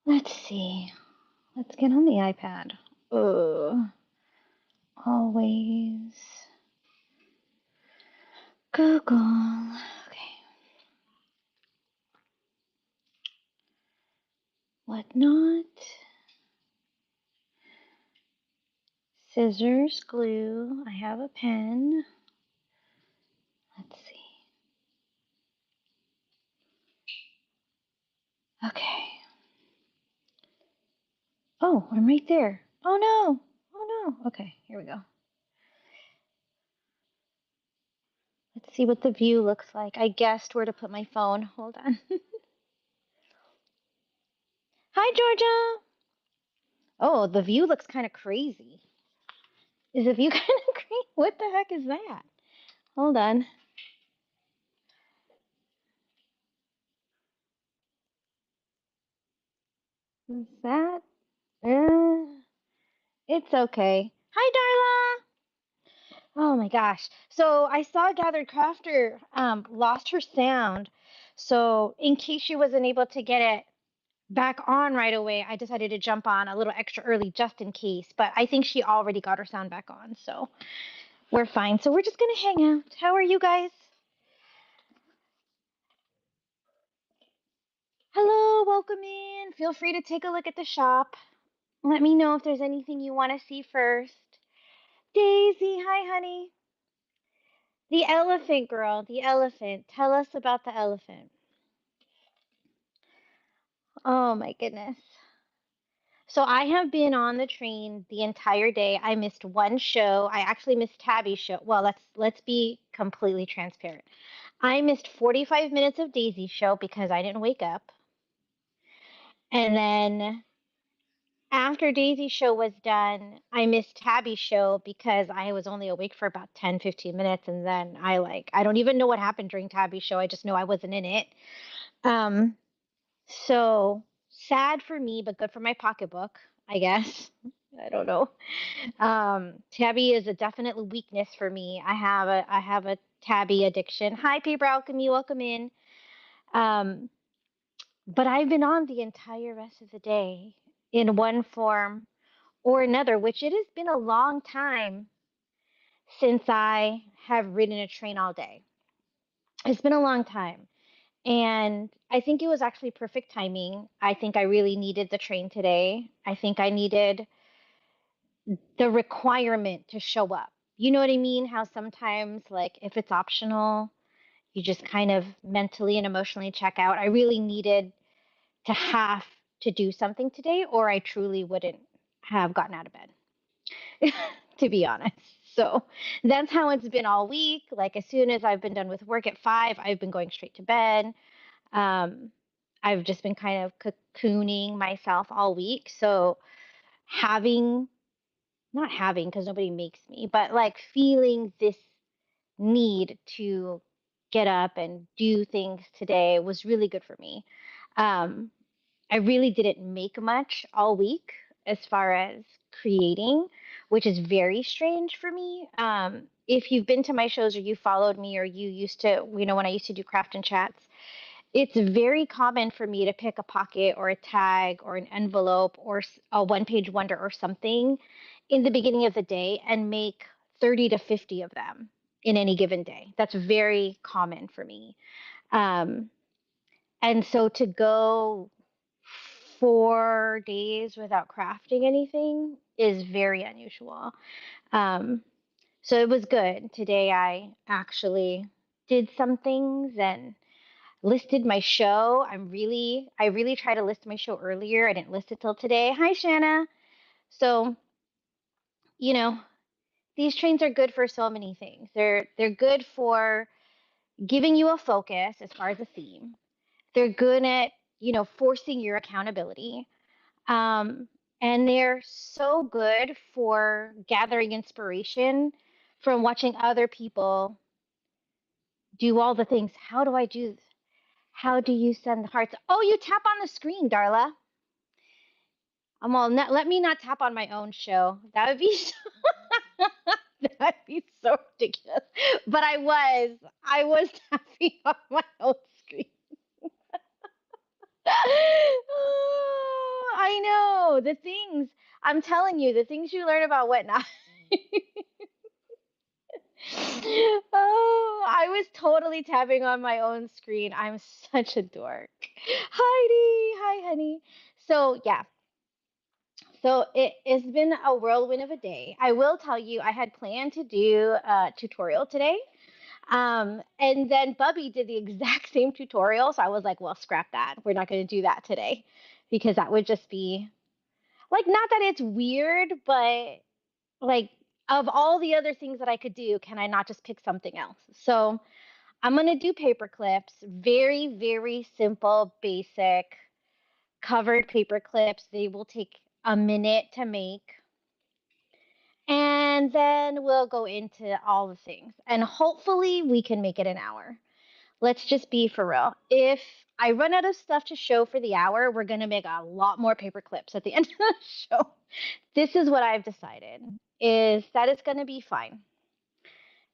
Let's see. Let's get on the iPad. Always Google. Okay. Whatnot. Scissors, glue. I have a pen. Let's see. Okay. Oh, I'm right there. Oh no. Oh no. Okay, here we go. Let's see what the view looks like. I guessed where to put my phone. Hold on. Hi, Georgia. Oh, the view looks kind of crazy. Is the view kind of crazy? What the heck is that? Hold on. Is that? It's okay. Hi, Darla. Oh my gosh. So I saw Gathered Crafter lost her sound. So in case she wasn't able to get it back on right away, I decided to jump on a little extra early just in case. But I think she already got her sound back on. So we're fine. So we're just going to hang out. How are you guys? Hello, welcome in. Feel free to take a look at the shop. Let me know if there's anything you want to see first. Daisy, hi, honey. The elephant girl, the elephant. Tell us about the elephant. Oh my goodness. So I have been on the train the entire day. I missed one show. I actually missed Tabby's show. Well, let's be completely transparent. I missed 45 minutes of Daisy's show because I didn't wake up. And then after Daisy's show was done, I missed Tabby's show because I was only awake for about 10, 15 minutes. And then I don't even know what happened during Tabby's show. I just know I wasn't in it. Um, so sad for me, but good for my pocketbook, I guess. I don't know. Tabby is a definite weakness for me. I have a tabby addiction. Hi, Paper Alchemy, welcome in. Um, but I've been on the entire rest of the day in one form or another, which it has been a long time since I have ridden a train all day. It's been a long time. And I think it was actually perfect timing. I think I really needed the train today. I think I needed the requirement to show up. You know what I mean? How sometimes, like, if it's optional, you just kind of mentally and emotionally check out. I really needed to have to do something today, or I truly wouldn't have gotten out of bed, to be honest. So that's how it's been all week. Like, as soon as I've been done with work at 5, I've been going straight to bed. Um, I've just been kind of cocooning myself all week. So having, not having, because nobody makes me, but like feeling this need to get up and do things today was really good for me. Um, I really didn't make much all week as far as creating, which is very strange for me. If you've been to my shows or you followed me or you used to, when I used to do craft and chats, it's very common for me to pick a pocket or a tag or an envelope or a one page wonder or something in the beginning of the day and make 30 to 50 of them in any given day. That's very common for me. Um, and so to go 4 days without crafting anything is very unusual. Um, so it was good. Today I actually did some things and listed my show. I really try to list my show earlier. I didn't list it till today. Hi, Shanna. So, you know, these trains are good for so many things. They're good for giving you a focus as far as a theme. They're good at, forcing your accountability. Um, and they're so good for gathering inspiration from watching other people do all the things. How do you send the hearts? Oh, you tap on the screen, Darla. I'm all, let me not tap on my own show. That would be so, that'd be so ridiculous. But I was tapping on my own screen. I know the things I'm telling you, the things you learn about whatnot. Oh, I was totally tapping on my own screen. I'm such a dork. Heidi, hi, honey. So, yeah, so it's been a whirlwind of a day. I will tell you, I had planned to do a tutorial today. And then Bubby did the exact same tutorial. So I was like, well, scrap that. We're not going to do that today because that would just be like, not that it's weird, but like, of all the other things that I could do, can I not just pick something else? So I'm going to do paper clips, very, very simple, basic covered paper clips. They will take a minute to make. And then we'll go into all the things. And hopefully we can make it an hour. Let's just be for real. If I run out of stuff to show for the hour, we're going to make a lot more paper clips at the end of the show. This is what I've decided is that it's going to be fine.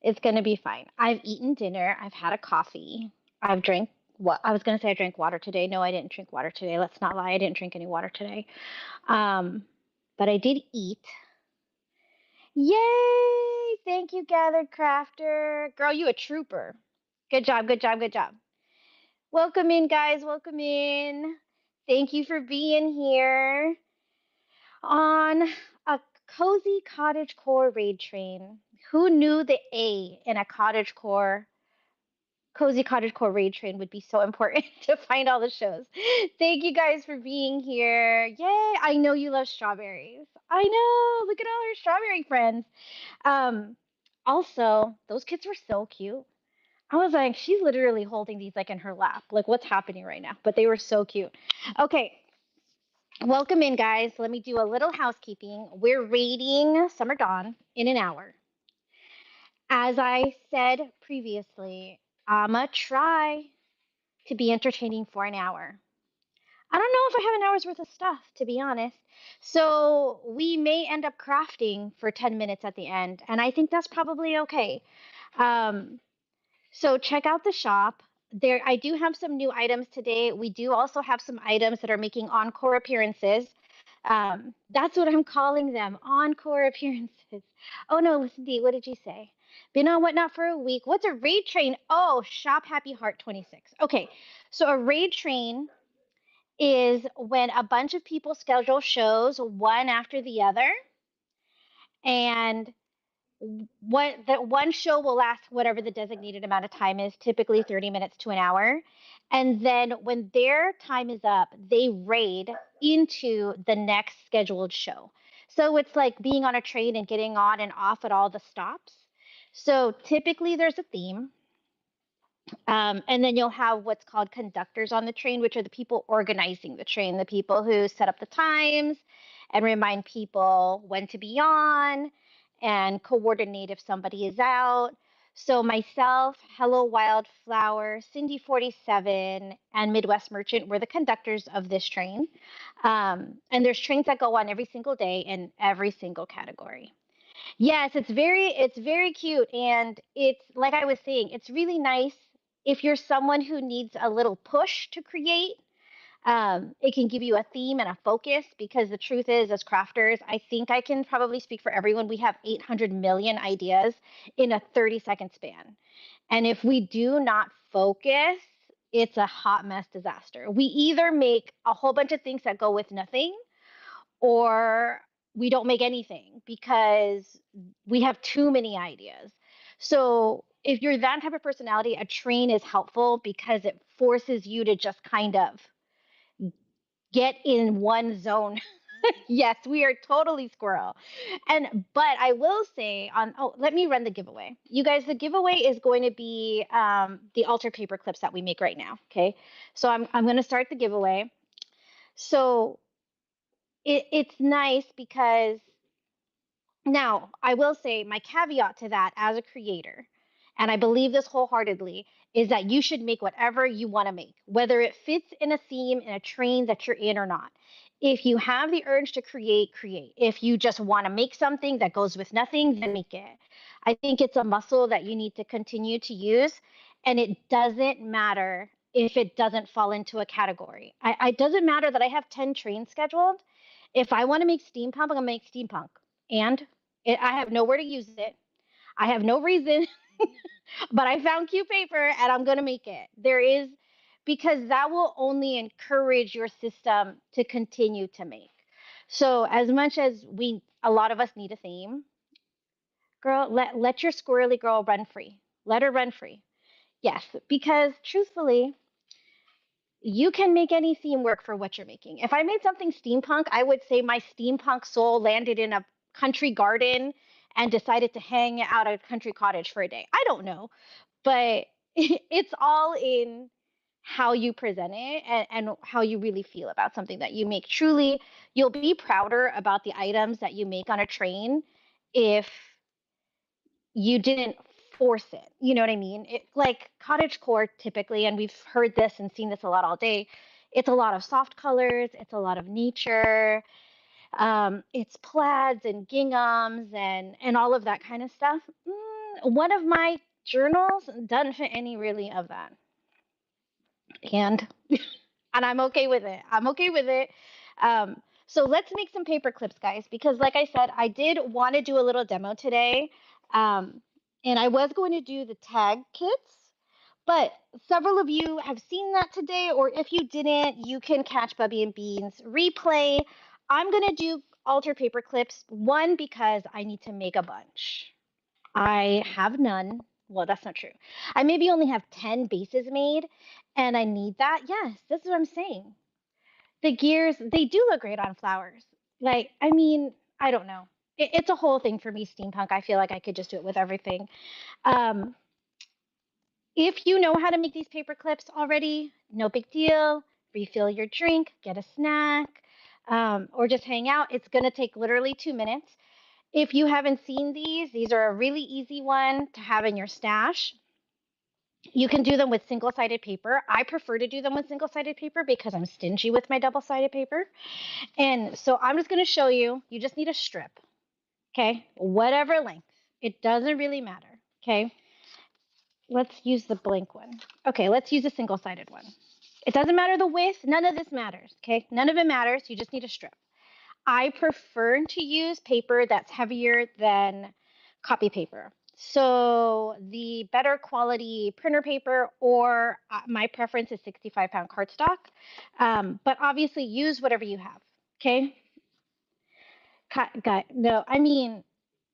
It's going to be fine. I've eaten dinner. I've had a coffee. I've drank what I was going to say I drank water today. No, I didn't drink water today. Let's not lie. I didn't drink any water today. Um, but I did eat. Yay! Thank you, Gathered Crafter. Girl, you a trooper. Good job, good job, good job. Welcome in, guys. Welcome in. Thank you for being here on a cozy cottagecore raid train. Who knew the A in a cottagecore cozy cottagecore raid train would be so important to find all the shows? Thank you guys for being here. Yay! I know you love strawberries. I know. Look at all our strawberry friends. Um, Also, those kids were so cute. I was like, she's literally holding these like in her lap. Like, what's happening right now? But they were so cute. Okay, welcome in, guys. Let me do a little housekeeping. We're raiding Summer Dawn in an hour. As I said previously, I'ma try to be entertaining for an hour. I don't know if I have an hour's worth of stuff, to be honest. So we may end up crafting for 10 minutes at the end, and I think that's probably okay. Um, So check out the shop. There, I do have some new items today. We do also have some items that are making encore appearances. That's what I'm calling them, encore appearances. Oh no, listen, Dee, what did you say? Been on Whatnot for a week. What's a raid train? Oh, Shop Happy Heart 26. Okay, so a raid train is when a bunch of people schedule shows one after the other, and what that one show will last whatever the designated amount of time is, typically 30 minutes to an hour. And then when their time is up, they raid into the next scheduled show. So it's like being on a train and getting on and off at all the stops. So typically there's a theme. And then you'll have what's called conductors on the train, which are the people organizing the train, the people who set up the times and remind people when to be on and coordinate if somebody is out. So myself, Hello Wildflower, Cindy 47, and Midwest Merchant were the conductors of this train. And there's trains that go on every single day in every single category. Yes, it's very cute, and it's like I was saying, it's really nice if you're someone who needs a little push to create. It can give you a theme and a focus because the truth is, as crafters, I think I can probably speak for everyone. We have 800 million ideas in a 30-second span. And if we do not focus, it's a hot mess disaster. We either make a whole bunch of things that go with nothing, or we don't make anything because we have too many ideas. So if you're that type of personality, a train is helpful because it forces you to just kind of get in one zone. Yes, we are totally squirrel. And but I will say on let me run the giveaway. You guys, the giveaway is going to be the altar paper clips that we make right now. Okay. So I'm gonna start the giveaway. So it's nice because now, I will say my caveat to that as a creator, and I believe this wholeheartedly, is that you should make whatever you want to make, whether it fits in a theme in a train that you're in or not. If you have the urge to create, create. If you just want to make something that goes with nothing, then make it. I think it's a muscle that you need to continue to use, and it doesn't matter. if it doesn't fall into a category. It doesn't matter that I have 10 trains scheduled. If I want to make steampunk, I'm going to make steampunk. And I have nowhere to use it. I have no reason, but I found cute paper and I'm going to make it. There is, because that will only encourage your system to continue to make. So as much as a lot of us need a theme, girl, let your squirrely girl run free. Let her run free. Yes, because truthfully, you can make any theme work for what you're making. If I made something steampunk, I would say my steampunk soul landed in a country garden and decided to hang out at a country cottage for a day. I don't know, but it's all in how you present it and how you really feel about something that you make. Truly, you'll be prouder about the items that you make on a train if you didn't force it. You know what I mean? It like cottagecore typically, and we've heard this and seen this a lot all day. It's a lot of soft colors. It's a lot of nature. It's plaids and ginghams and all of that kind of stuff. One of my journals doesn't fit any really of that, and and I'm okay with it. I'm okay with it. So let's make some paper clips, guys, because like I said, I did want to do a little demo today. Um, and I was going to do the tag kits, but several of you have seen that today, or if you didn't, you can catch Bubby and Bean's replay. I'm going to do altered paper clips, one, because I need to make a bunch. I have none. Well, that's not true. I maybe only have 10 bases made and I need that. Yes, that's what I'm saying. The gears, they do look great on flowers. Like, I mean, I don't know. It's a whole thing for me, steampunk. I feel like I could just do it with everything. Um, if you know how to make these paper clips already, no big deal. Refill your drink, get a snack, or just hang out. It's going to take literally 2 minutes. If you haven't seen these are a really easy one to have in your stash. You can do them with single-sided paper. I prefer to do them with single-sided paper because I'm stingy with my double-sided paper. And so I'm just going to show you. You just need a strip, okay? Whatever length. It doesn't really matter, okay? Let's use the blank one. Okay, let's use a single-sided one. It doesn't matter the width. None of this matters, okay? None of it matters. You just need a strip. I prefer to use paper that's heavier than copy paper. So the better quality printer paper, or my preference is 65-pound cardstock. But obviously use whatever you have. Okay. No, I mean,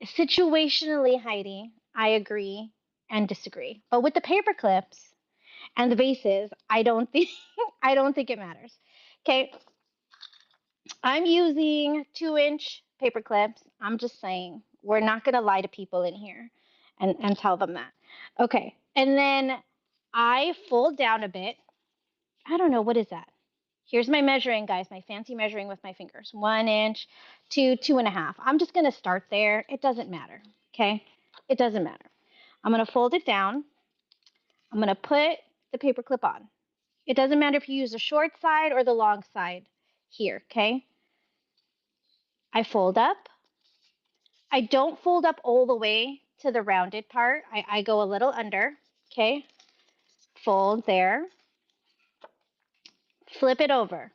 situationally, Heidi, I agree and disagree. But with the paper clips and the bases, I don't think I don't think it matters. Okay, I'm using 2-inch paper clips. I'm just saying, we're not going to lie to people in here and tell them that. Okay. And then I fold down a bit. I don't know. What is that? Here's my measuring, guys, my fancy measuring with my fingers. 1 inch, 2.5. I'm just going to start there. It doesn't matter. Okay. It doesn't matter. I'm going to fold it down. I'm going to put the paper clip on. It doesn't matter if you use the short side or the long side here. Okay. I fold up. I don't fold up all the way to the rounded part. I go a little under. Okay. Fold there. Flip it over.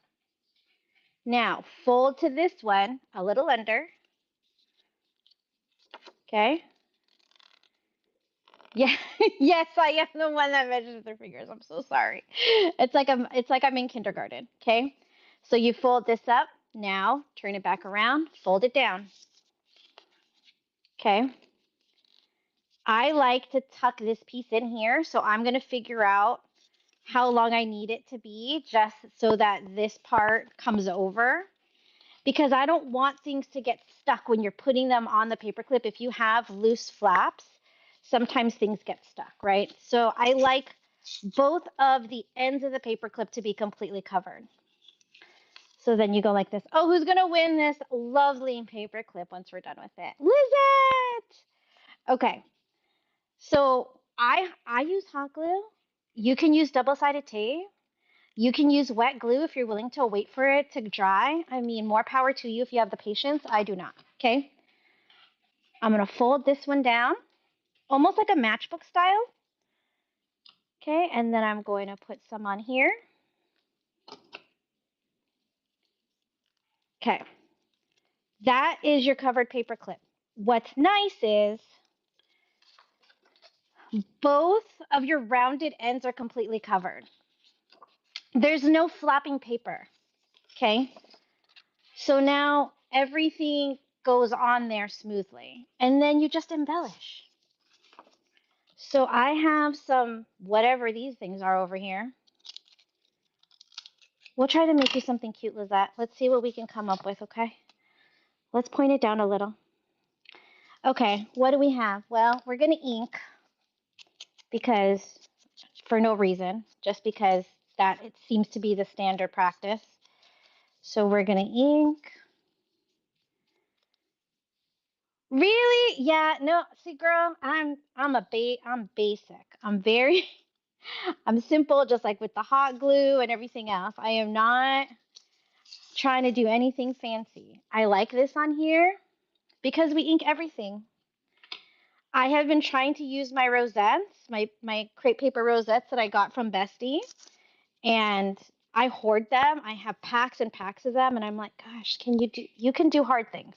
Now fold to this one a little under. Okay. Yeah. Yes, I am the one that measures their fingers. I'm so sorry. It's like I'm in kindergarten. Okay. So you fold this up. Now turn it back around. Fold it down. Okay. I like to tuck this piece in here, so I'm going to figure out how long I need it to be just so that this part comes over, because I don't want things to get stuck when you're putting them on the paper clip. If you have loose flaps, sometimes things get stuck, right? So I like both of the ends of the paper clip to be completely covered. So then you go like this. Oh, who's going to win this lovely paper clip once we're done with it? Lizette! Okay. So I use hot glue. You can use double-sided tape. You can use wet glue if you're willing to wait for it to dry. I mean, more power to you if you have the patience. I do not. Okay. I'm going to fold this one down, almost like a matchbook style. Okay, and then I'm going to put some on here. Okay, that is your covered paper clip. What's nice is both of your rounded ends are completely covered. There's no flapping paper, okay? So now everything goes on there smoothly, and then you just embellish. So I have some, whatever these things are over here. We'll try to make you something cute, Lizette. Let's see what we can come up with, okay? Let's point it down a little. Okay, what do we have? Well, we're going to ink because, for no reason, just because that it seems to be the standard practice. So we're going to ink. Really? Yeah, no, see girl, I'm basic. I'm very I'm simple just like with the hot glue and everything else. I am not trying to do anything fancy. I like this on here because we ink everything. I have been trying to use my rosettes, my crepe paper rosettes that I got from Bestie, and I hoard them. I have packs and packs of them, and I'm like, gosh, you can do hard things.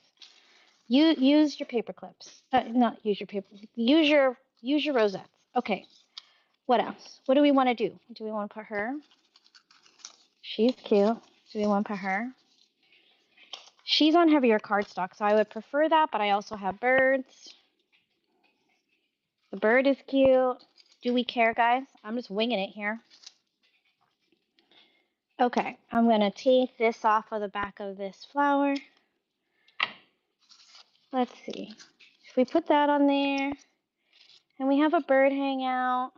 You use your paper clips. Not use your paper. Use your rosettes. Okay. What else? What do we want to do? Do we want to put her? She's cute. Do we want to put her? She's on heavier cardstock, so I would prefer that, but I also have birds. The bird is cute. Do we care, guys? I'm just winging it here. Okay, I'm going to take this off of the back of this flower. Let's see. If we put that on there, and we have a bird hang out,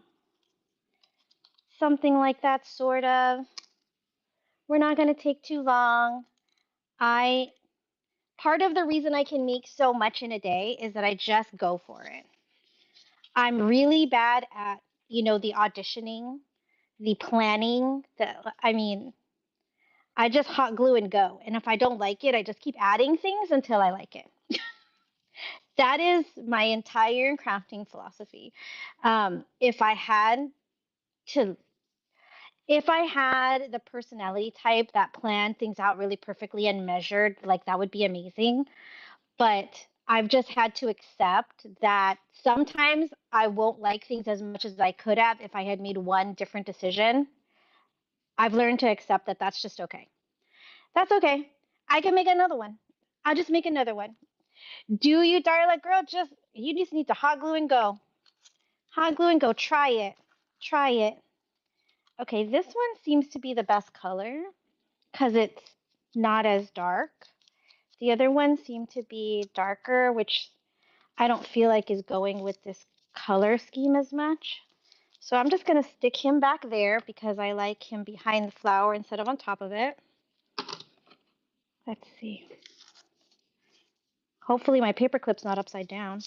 something like that, sort of. We're not going to take too long. Part of the reason I can make so much in a day is that I just go for it. I'm really bad at, the auditioning, the planning, I just hot glue and go. And if I don't like it, I just keep adding things until I like it. That is my entire crafting philosophy. If I had to if I had the personality type that planned things out really perfectly and measured, like that would be amazing. But I've just had to accept that sometimes I won't like things as much as I could have if I had made one different decision. I've learned to accept that that's just okay. That's okay. I can make another one. I'll just make another one. Do you, darling girl? You just need to hot glue and go. Hot glue and go. Try it. Try it. Okay, this one seems to be the best color because it's not as dark. The other ones seem to be darker, which I don't feel like is going with this color scheme as much. So I'm just going to stick him back there because I like him behind the flower instead of on top of it. Let's see. Hopefully my paper clip's not upside down.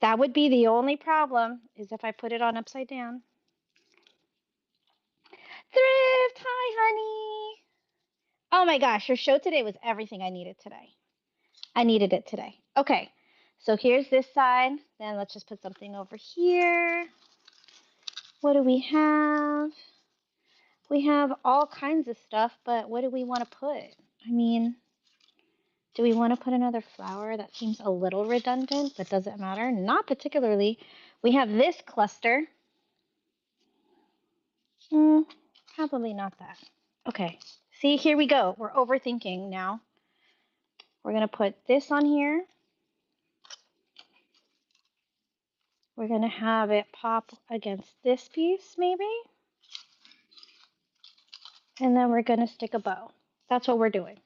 That would be the only problem, is if I put it on upside down. Thrift, hi honey. Oh my gosh, your show today was everything I needed today. I needed it today. Okay, so here's this side. Then let's just put something over here. What do we have? We have all kinds of stuff, but what do we want to put? I mean, do we want to put another flower? That seems a little redundant, but does it matter? Not particularly. We have this cluster. Probably not that. Okay, see, here we go. We're overthinking now. We're going to put this on here. We're going to have it pop against this piece, maybe. And then we're going to stick a bow. That's what we're doing.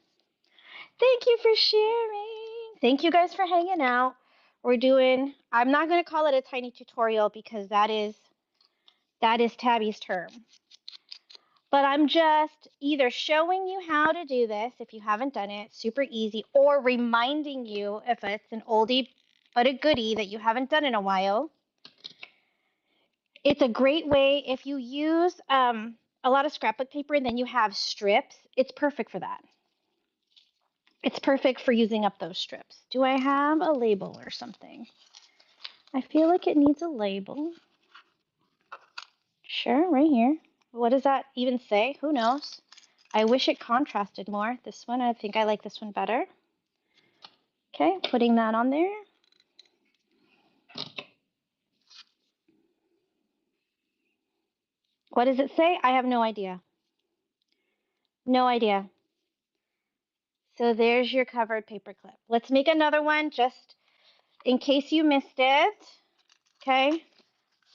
Thank you for sharing. Thank you guys for hanging out. I'm not going to call it a tiny tutorial because that is Tabby's term. But I'm just either showing you how to do this if you haven't done it, super easy, or reminding you if it's an oldie but a goodie that you haven't done in a while. It's a great way if you use a lot of scrapbook paper and then you have strips. It's perfect for that. It's perfect for using up those strips. Do I have a label or something? I feel like it needs a label. Sure, right here. What does that even say? Who knows? I wish it contrasted more. This one, I think I like this one better. Okay, putting that on there. What does it say? I have no idea. No idea. So there's your covered paperclip. Let's make another one just in case you missed it. Okay,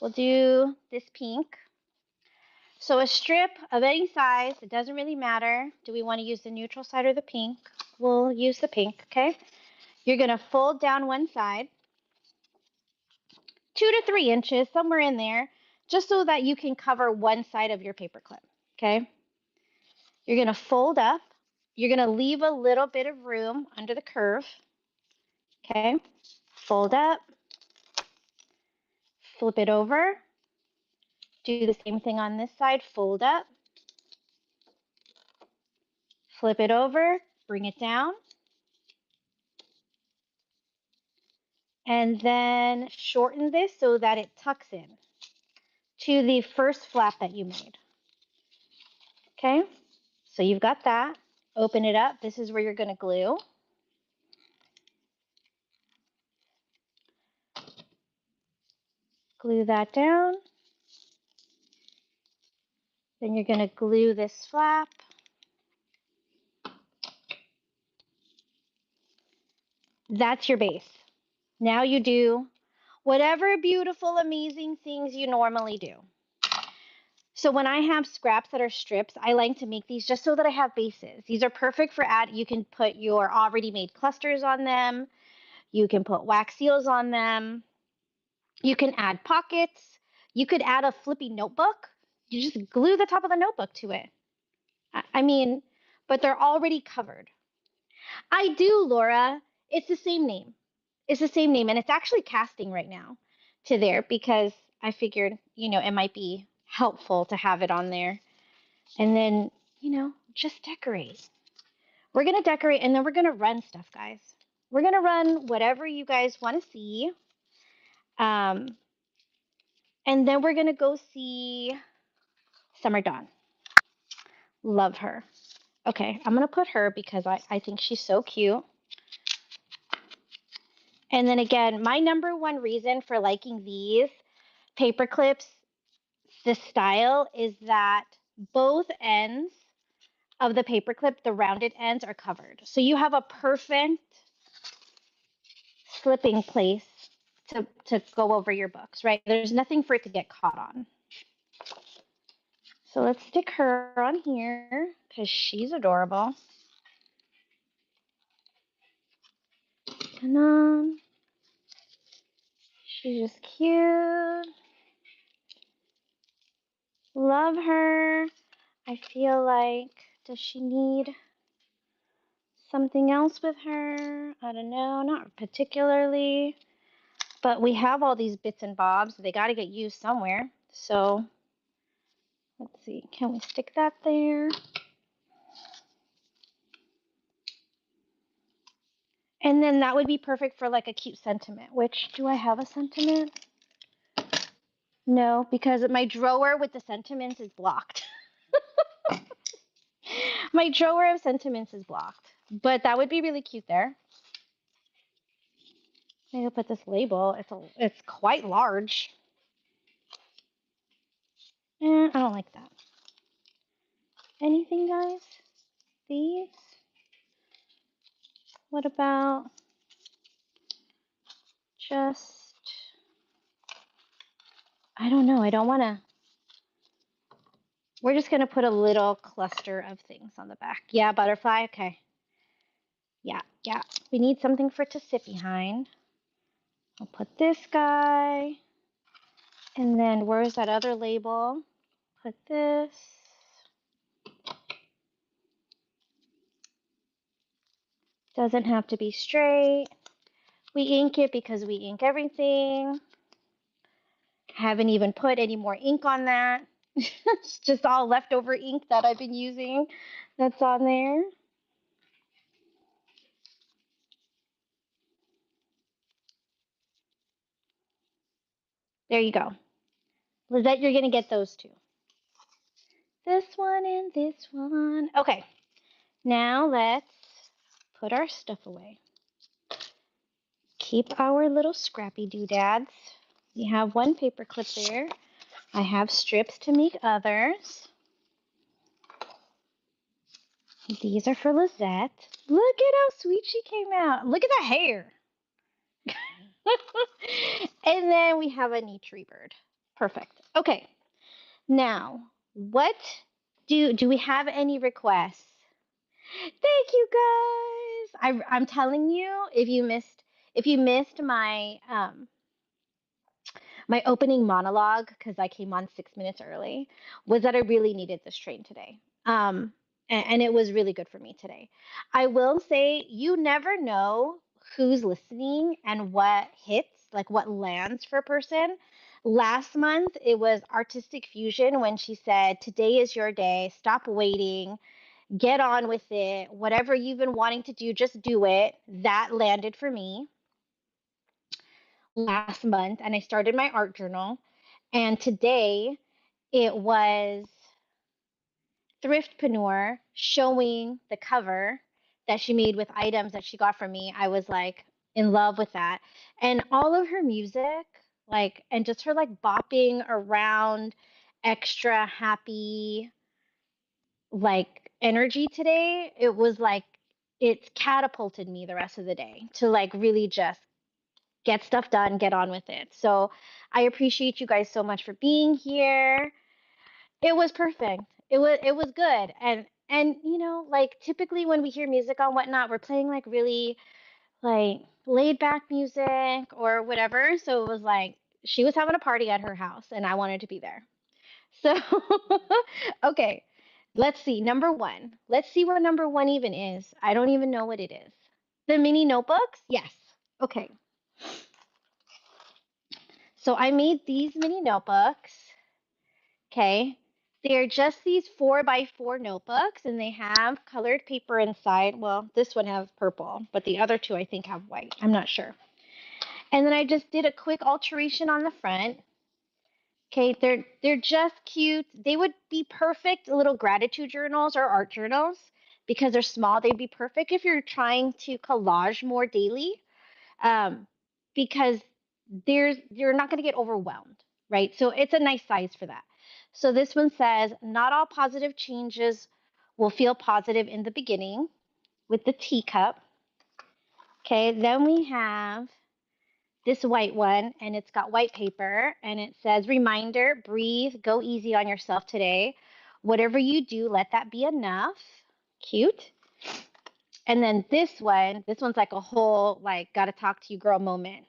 we'll do this pink. So a strip of any size, it doesn't really matter. Do we want to use the neutral side or the pink? We'll use the pink, okay? You're going to fold down one side, 2 to 3 inches, somewhere in there, just so that you can cover one side of your paperclip, okay? You're going to fold up. You're going to leave a little bit of room under the curve, okay? Fold up, flip it over, do the same thing on this side, fold up, flip it over, bring it down, and then shorten this so that it tucks in to the first flap that you made. Okay, so you've got that. Open it up. This is where you're going to glue. Glue that down. Then you're going to glue this flap. That's your base. Now you do whatever beautiful, amazing things you normally do. So when I have scraps that are strips, I like to make these just so that I have bases. These are perfect for you can put your already made clusters on them. You can put wax seals on them. You can add pockets. You could add a flippy notebook. You just glue the top of the notebook to it. I mean, but they're already covered. I do, Laura. It's the same name. It's the same name. And it's actually casting right now to there because I figured, it might be helpful to have it on there. And then, just decorate. We're going to decorate and then we're going to run stuff, guys. We're going to run whatever you guys want to see. And then we're going to go see Summer Dawn. Love her. Okay, I'm going to put her because I think she's so cute. And then again, my number one reason for liking these paper clips, the style, is that both ends of the paper clip, the rounded ends, are covered. So you have a perfect slipping place to go over your books, right? There's nothing for it to get caught on. So let's stick her on here because she's adorable. And she's just cute. Love her. I feel like, does she need something else with her? I don't know, not particularly. But we have all these bits and bobs. They got to get used somewhere. So let's see. Can we stick that there? And then that would be perfect for like a cute sentiment. Which, do I have a sentiment? No, because my drawer with the sentiments is blocked. My drawer of sentiments is blocked. But that would be really cute there. Maybe I'll put this label. It's quite large. I don't like that. Anything, guys? These? What about just, I don't know. I don't want to. We're just going to put a little cluster of things on the back. Yeah, butterfly. Okay. Yeah. We need something for it to sit behind. I'll put this guy. And then where's that other label? Put this. Doesn't have to be straight. We ink it because we ink everything. Haven't even put any more ink on that. It's just all leftover ink that I've been using that's on there. There you go. Lizette, you're going to get those two. This one and this one. Okay, now let's put our stuff away. Keep our little scrappy doodads. We have one paper clip there. I have strips to make others. These are for Lizette. Look at how sweet she came out. Look at the hair. And then we have a neat tree bird. Perfect. Okay. Now, what do we have any requests? Thank you guys. I'm telling you, if you missed my opening monologue because I came on 6 minutes early, was that I really needed this train today. And it was really good for me today. I will say you never know who's listening and what hits, like what lands for a person. Last month, it was Artistic Fusion when she said, "Today is your day. Stop waiting. Get on with it. Whatever you've been wanting to do, just do it." That landed for me last month, and I started my art journal. And today it was Thriftpreneur showing the cover that she made with items that she got from me. I was like in love with that. And all of her music, like, and just her like bopping around, extra happy, like energy today, it was like it catapulted me the rest of the day to like really just get stuff done, get on with it. So I appreciate you guys so much for being here. It was perfect. It was good. And like typically when we hear music on whatnot, we're playing like really like laid back music or whatever. So it was like she was having a party at her house and I wanted to be there. So okay. Let's see. Number one. Let's see what number one even is. I don't even know what it is. The mini notebooks? Yes. Okay. So I made these mini notebooks. Okay. They're just these 4x4 notebooks and they have colored paper inside. Well, this one has purple, but the other two I think have white. I'm not sure. And then I just did a quick alteration on the front. Okay, they're just cute. They would be perfect little gratitude journals or art journals because they're small. They'd be perfect if you're trying to collage more daily, um, because you're not going to get overwhelmed, right? So it's a nice size for that. So this one says, "Not all positive changes will feel positive in the beginning," with the teacup. Okay, then we have this white one, and it's got white paper, and it says, "Reminder, breathe, go easy on yourself today. Whatever you do, let that be enough." Cute. And then this one's like a whole, like, gotta talk to you girl moment.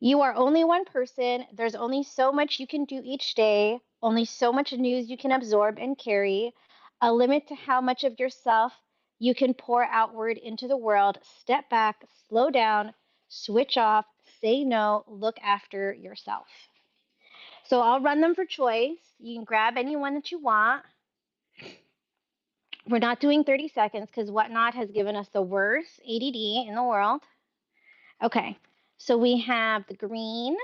"You are only one person. There's only so much you can do each day, only so much news you can absorb and carry, a limit to how much of yourself you can pour outward into the world. Step back, slow down, switch off, say no, look after yourself." So I'll run them for choice. You can grab any one that you want. We're not doing 30 seconds because Whatnot has given us the worst ADD in the world. Okay, so we have the green,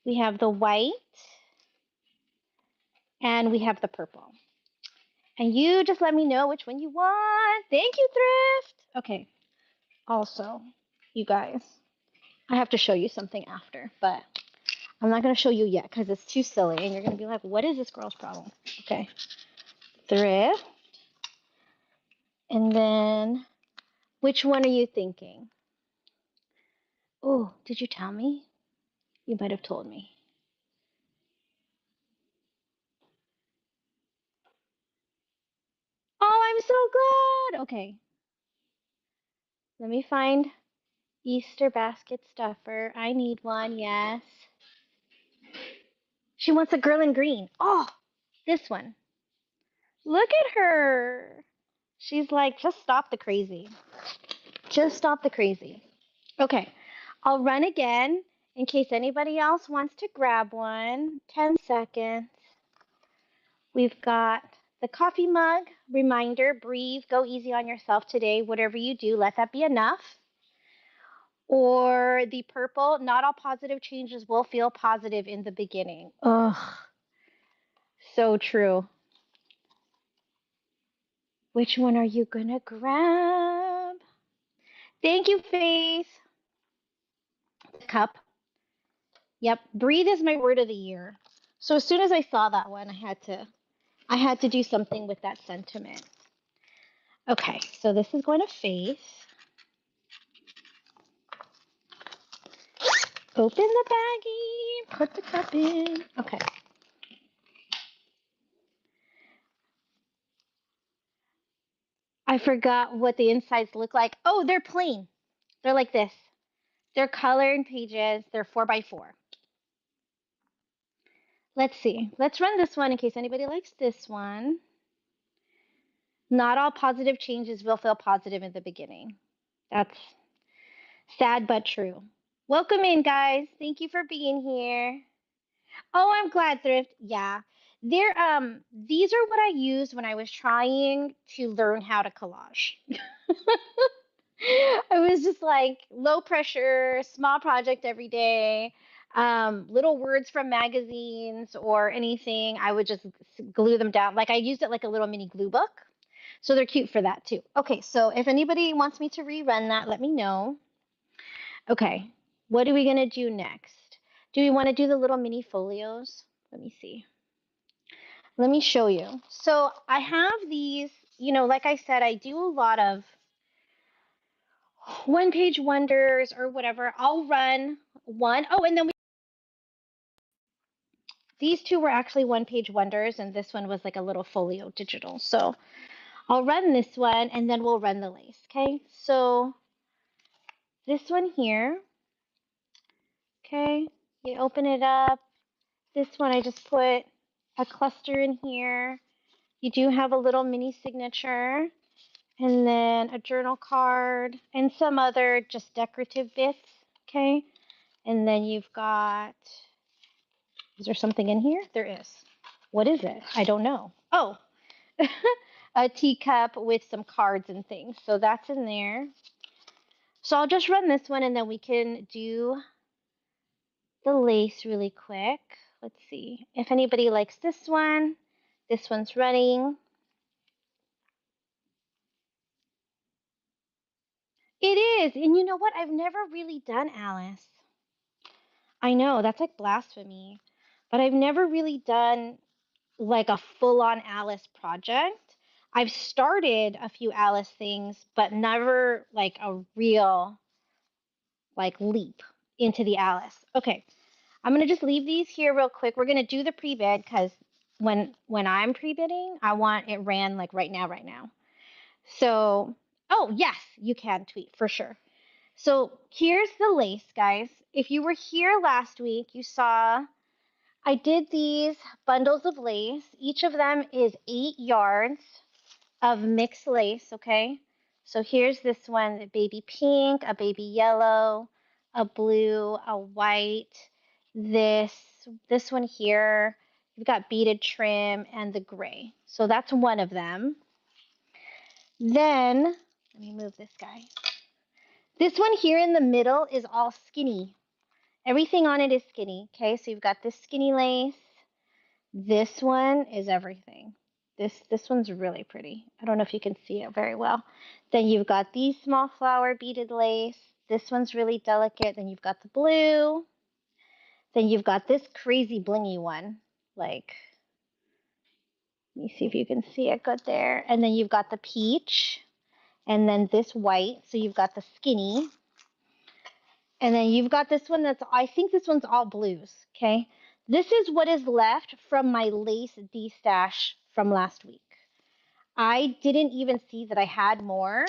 we have the white, and we have the purple. And you just let me know which one you want. Thank you, Thrift. Okay. Also, you guys, I have to show you something after, but I'm not going to show you yet because it's too silly and you're going to be like, what is this girl's problem? Okay. Thrift. And then, which one are you thinking? Oh, did you tell me? You might have told me. Oh, I'm so glad. Okay. Let me find Easter basket stuffer. I need one. Yes. She wants a girl in green. Oh, this one. Look at her. She's like, just stop the crazy. Just stop the crazy. Okay, I'll run again in case anybody else wants to grab one. 10 seconds. We've got the coffee mug. Reminder, breathe, go easy on yourself today. Whatever you do, let that be enough. Or the purple, not all positive changes will feel positive in the beginning. Ugh, so true. Which one are you gonna grab? Thank you, Faith. The cup. Yep, breathe is my word of the year. So as soon as I saw that one, I had to do something with that sentiment. Okay, so this is going to Faith. Open the baggie, put the cup in. Okay. I forgot what the insides look like. Oh, they're plain. They're like this. They're colored pages. They're 4x4. Let's see. Let's run this one in case anybody likes this one. Not all positive changes will feel positive in the beginning. That's sad but true. Welcome in, guys. Thank you for being here. Oh, I'm glad, Thrift. Yeah. These are what I used when I was trying to learn how to collage. I was just like low pressure, small project every day, little words from magazines or anything. I would just glue them down. Like I used it like a little mini glue book. So they're cute for that too. Okay, so if anybody wants me to rerun that, let me know. Okay, what are we gonna do next? Do we want to do the little mini folios? Let me see. Let me show you. So I have these, like I said, I do a lot of one page wonders or whatever. I'll run one. Oh, and then these two were actually one page wonders, and this one was like a little folio digital. So I'll run this one and then we'll run the lace. Okay. So this one here, okay, you open it up. This one, I just put a cluster in here. You do have a little mini signature and then a journal card and some other just decorative bits. Okay. And then you've got, is there something in here? There is. What is it? I don't know. Oh, a teacup with some cards and things. So that's in there. So I'll just run this one and then we can do the lace really quick. Let's see if anybody likes this one. This one's running. It is. And you know what? I've never really done Alice. I know that's like blasphemy, but I've never really done like a full on Alice project. I've started a few Alice things, but never like a real like leap into the Alice. Okay, I'm gonna just leave these here real quick. We're gonna do the pre-bid because when I'm pre-bidding, I want it ran like right now, right now. So, oh yes, you can tweet for sure. So here's the lace, guys. If you were here last week, you saw I did these bundles of lace. Each of them is 8 yards of mixed lace, okay? So here's this one, a baby pink, a baby yellow, a blue, a white, this this one here. You've got beaded trim and the gray. So that's one of them. Then, let me move this guy. This one here in the middle is all skinny. Everything on it is skinny, okay? So you've got this skinny lace. This one is everything. This one's really pretty. I don't know if you can see it very well. Then you've got these small flower beaded lace. This one's really delicate. Then you've got the blue. Then you've got this crazy blingy one. Like, let me see if you can see it good there. And then you've got the peach. And then this white. So you've got the skinny. And then you've got this one that's, I think this one's all blues. Okay. This is what is left from my lace de-stash from last week. I didn't even see that I had more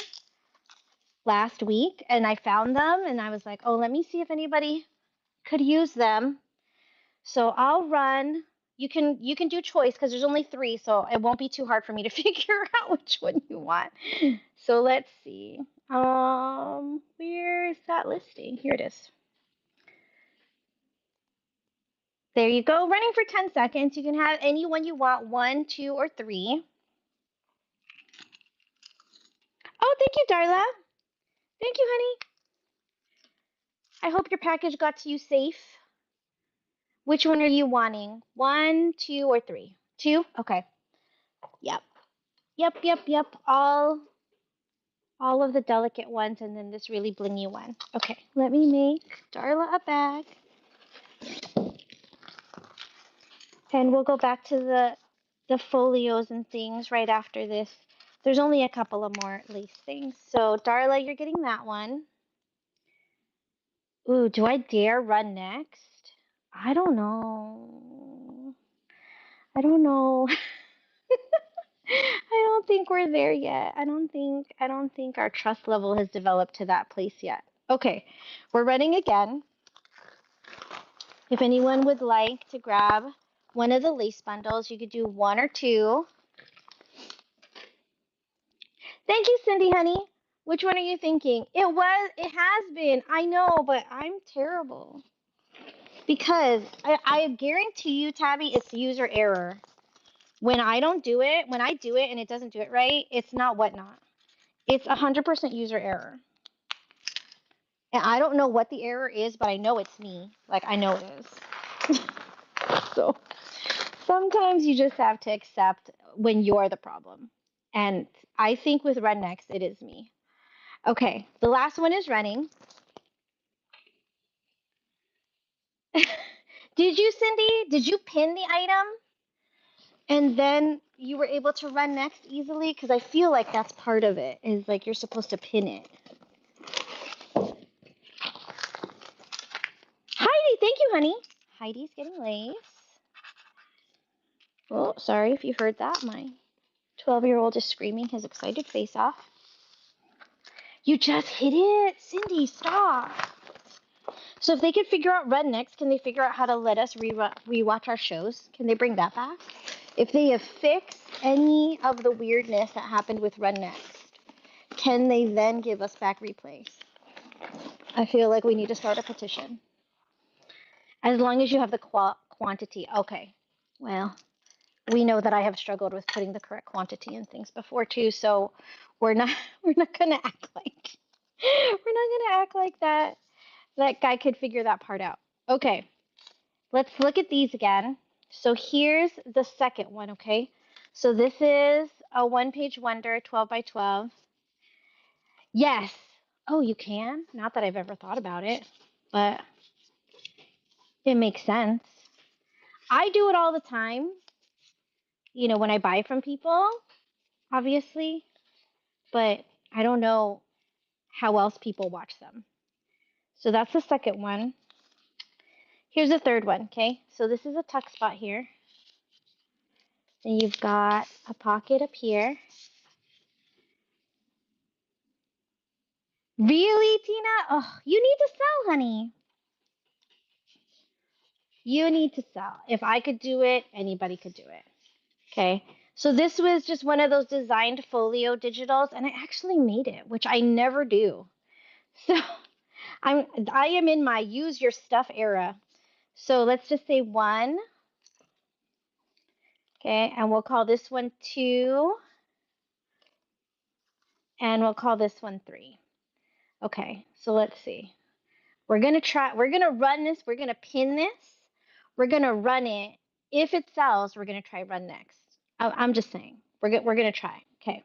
last week and I found them and I was like, oh, let me see if anybody could use them. So I'll run. You can do choice because there's only 3, so it won't be too hard for me to figure out which one you want. So let's see. Where is that listing? Here it is. There you go. Running for 10 seconds. You can have any one you want, 1, 2, or 3. Oh, thank you, Darla. Thank you, honey. I hope your package got to you safe. Which one are you wanting? 1, 2, or 3? 2? Okay. Yep. Yep. All of the delicate ones and then this really blingy one. Okay, let me make Darla a bag. And we'll go back to the folios and things right after this. There's only a couple of more lace things. So Darla, you're getting that one. Ooh, do I dare run next? I don't know. I don't know. I don't think we're there yet. I don't think our trust level has developed to that place yet. Okay, we're running again. If anyone would like to grab one of the lace bundles, you could do 1 or 2. Thank you, Cindy, honey. Which one are you thinking? It has been. I know, but I'm terrible. Because I guarantee you, Tabby, it's user error. When I don't do it, when I do it and it doesn't do it right, it's not whatnot. It's 100% user error. And I don't know what the error is, but I know it's me. Like, I know it is. So sometimes you just have to accept when you're the problem. And I think with Run Next, it is me. Okay, the last one is running. Did you, Cindy? Did you pin the item? And then you were able to run next easily? Because I feel like that's part of it, is like you're supposed to pin it. Heidi, thank you, honey. Heidi's getting lace. Oh, sorry if you heard that. My 12-year-old is screaming his excited face off. You just hit it. Cindy, stop. So if they could figure out Run Next, can they figure out how to let us rewatch our shows? Can they bring that back? If they have fixed any of the weirdness that happened with Run Next, can they then give us back replays? I feel like we need to start a petition. As long as you have the quantity. Okay. Well, we know that I have struggled with putting the correct quantity in things before too, so we're not gonna act like that guy could figure that part out. Okay. Let's look at these again. So here's the second one, okay? So this is a one-page wonder, 12 by 12. Yes. Oh, you can? Not that I've ever thought about it, but it makes sense. I do it all the time, when I buy from people, obviously, but I don't know how else people watch them. So that's the second one. Here's the third one, okay? So this is a tuck spot here. Then you've got a pocket up here. Really, Tina? Oh, you need to sell, honey. You need to sell. If I could do it, anybody could do it. Okay. So this was just one of those designed folio digitals, and I actually made it, which I never do. So I am in my use your stuff era. So let's just say 1. Okay, and we'll call this one 2. And we'll call this one 3. Okay, so let's see. We're gonna run this, we're gonna pin this, we're gonna run it. If it sells, we're gonna try Run Next. I'm just saying, we're gonna try. Okay,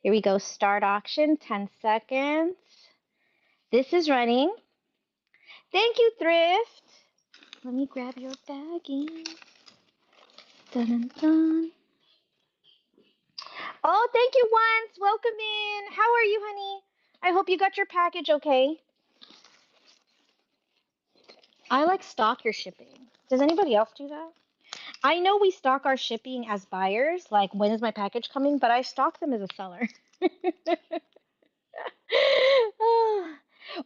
here we go. Start auction, 10 seconds. This is running. Thank you, Thrift. Let me grab your baggie. Dun dun dun. Oh, thank you, Once. Welcome in. How are you, honey? I hope you got your package okay. I like stock your shipping. Does anybody else do that? I know we stock our shipping as buyers, like when is my package coming, but I stock them as a seller.